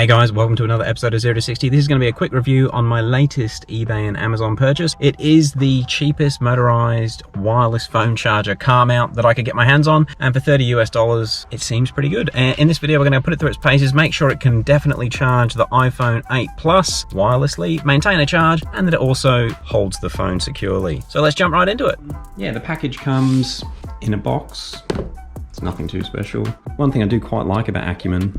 Hey guys, welcome to another episode of 0 to 60. This is going to be a quick review on my latest eBay and Amazon purchase. It is the cheapest motorized wireless phone charger car mount that I could get my hands on, and for $30 US, it seems pretty good. And in this video, we're going to put it through its paces, make sure it can definitely charge the iPhone 8 Plus wirelessly, maintain a charge, and that it also holds the phone securely. So let's jump right into it. Yeah, the package comes in a box. It's nothing too special. One thing I do quite like about Acumen,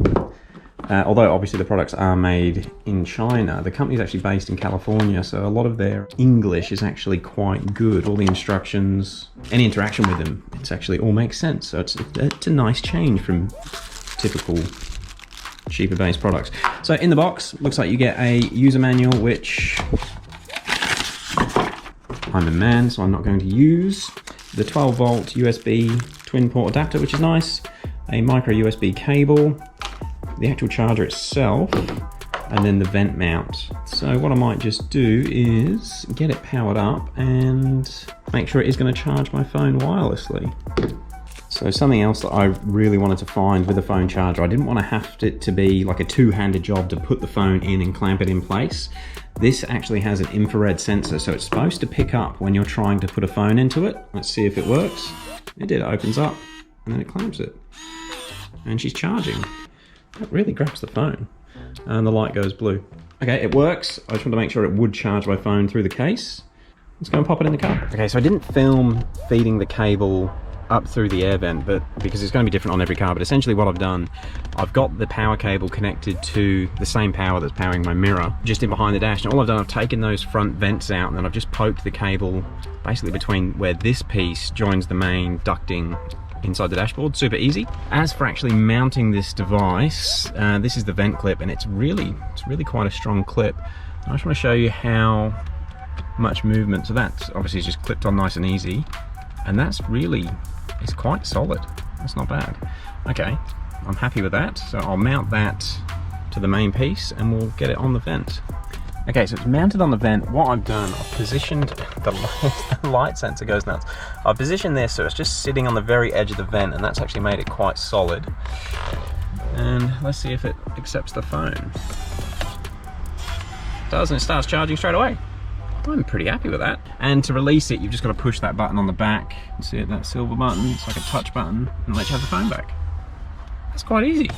although obviously the products are made in China, the company is actually based in California, so a lot of their English is actually quite good. All the instructions, any interaction with them, it's actually all makes sense. So it's a nice change from typical cheaper based products. So in the box, looks like you get a user manual, which I'm a man, so I'm not going to use. The 12 volt USB twin port adapter, which is nice. A micro USB cable, the actual charger itself, and then the vent mount. So what I might just do is get it powered up and make sure it is going to charge my phone wirelessly. So something else that I really wanted to find with a phone charger, I didn't want to have it to be like a two-handed job to put the phone in and clamp it in place. This actually has an infrared sensor, so it's supposed to pick up when you're trying to put a phone into it. Let's see if it works. It did, it opens up and then it clamps it. And she's charging. It really grabs the phone, and the light goes blue. Okay, it works. I just want to make sure it would charge my phone through the case. Let's go and pop it in the car. Okay, so I didn't film feeding the cable up through the air vent, but because it's going to be different on every car, but essentially what I've done, I've got the power cable connected to the same power that's powering my mirror, just in behind the dash. And all I've done, I've taken those front vents out, and then I've just poked the cable basically between where this piece joins the main ducting inside the dashboard. Super easy. As for actually mounting this device, this is the vent clip, and it's really quite a strong clip. I just want to show you how much movement. So that's obviously just clipped on nice and easy, and that's really, it's quite solid. That's not bad. Okay, I'm happy with that. So I'll mount that to the main piece and we'll get it on the vent. Okay, so it's mounted on the vent. What I've done, I've positioned the light sensor goes nuts. I've positioned this so it's just sitting on the very edge of the vent, and that's actually made it quite solid. And let's see if it accepts the phone. It does, and it starts charging straight away. I'm pretty happy with that. And to release it, you've just got to push that button on the back. See it, that silver button? It's like a touch button, and let you have the phone back. That's quite easy.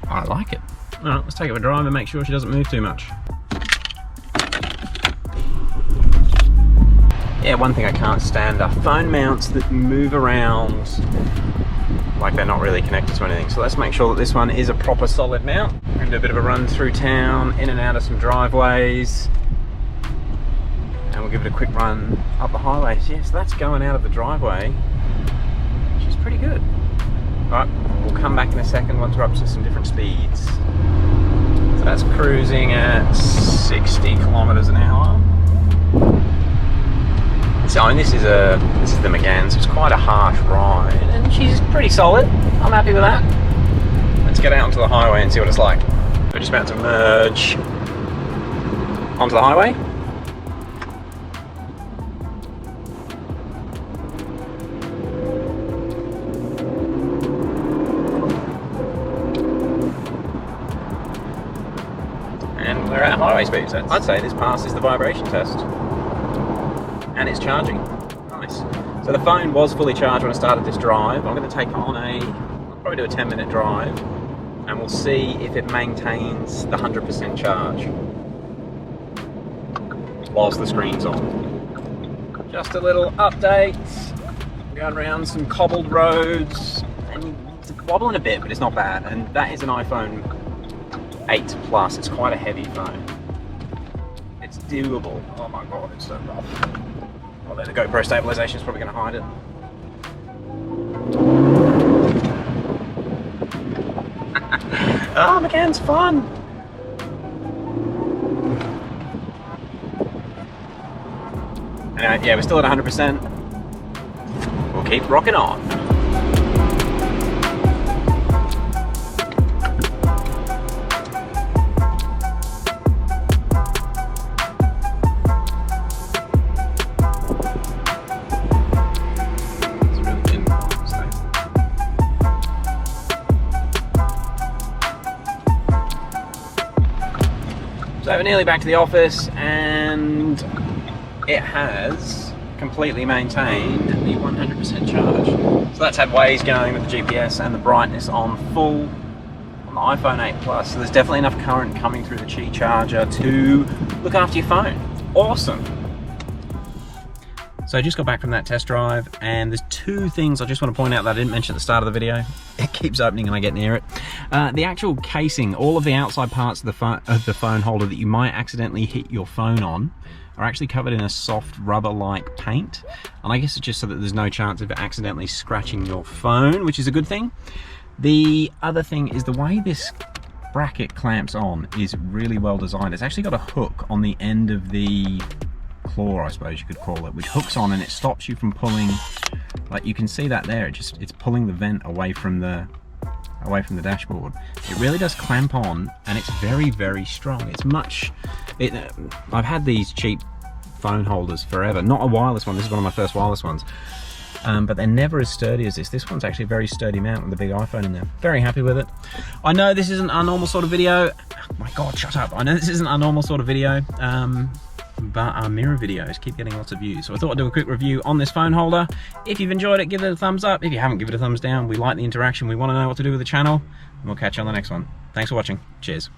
I like it. All right, let's take it for a drive and make sure she doesn't move too much. Yeah, one thing I can't stand are phone mounts that move around like they're not really connected to anything. So let's make sure that this one is a proper solid mount. We're gonna do a bit of a run through town, in and out of some driveways, and we'll give it a quick run up the highway. Yeah, so that's going out of the driveway, which is pretty good. All right, we'll come back in a second once we're up to some different speeds. So that's cruising at 60 kilometers an hour. So, I mean, this is the Megane, so it's quite a harsh ride, and she's pretty solid. I'm happy with that. Let's get out onto the highway and see what it's like. We're just about to merge onto the highway. And we're at highway speed, so I'd say this passes the vibration test. And it's charging. Nice. So the phone was fully charged when I started this drive. I'm going to take it on I'll probably do a 10-minute drive, and we'll see if it maintains the 100% charge whilst the screen's on. Just a little update. I'm going around some cobbled roads, and it's wobbling a bit, but it's not bad. And that is an iPhone 8 Plus. It's quite a heavy phone. It's doable. Oh my god, it's so rough. Although the GoPro stabilization is probably going to hide it. Oh, Megane's fun! Anyway, yeah, we're still at 100%. We'll keep rocking on. So we're nearly back to the office, and it has completely maintained the 100% charge. So that's had Waze going with the GPS and the brightness on full on the iPhone 8 Plus. So there's definitely enough current coming through the Qi charger to look after your phone. Awesome. So I just got back from that test drive, and there's two things I just want to point out that I didn't mention at the start of the video. It keeps opening and I get near it. The actual casing, all of the outside parts of the phone holder that you might accidentally hit your phone on are actually covered in a soft rubber-like paint. And I guess it's just so that there's no chance of accidentally scratching your phone, which is a good thing. The other thing is the way this bracket clamps on is really well designed. It's actually got a hook on the end of the claw, I suppose you could call it, which hooks on and it stops you from pulling. Like you can see that there, it's pulling the vent away from the dashboard. It really does clamp on, and it's very, very strong. It's much. I've had these cheap phone holders forever. Not a wireless one. This is one of my first wireless ones. But they're never as sturdy as this. This one's actually a very sturdy mount with a big iPhone in there. Very happy with it. I know this isn't our normal sort of video. Oh my God, shut up. I know this isn't our normal sort of video. But our mirror videos keep getting lots of views. So I thought I'd do a quick review on this phone holder. If you've enjoyed it, give it a thumbs up. If you haven't, give it a thumbs down. We like the interaction. We want to know what to do with the channel. And we'll catch you on the next one. Thanks for watching. Cheers.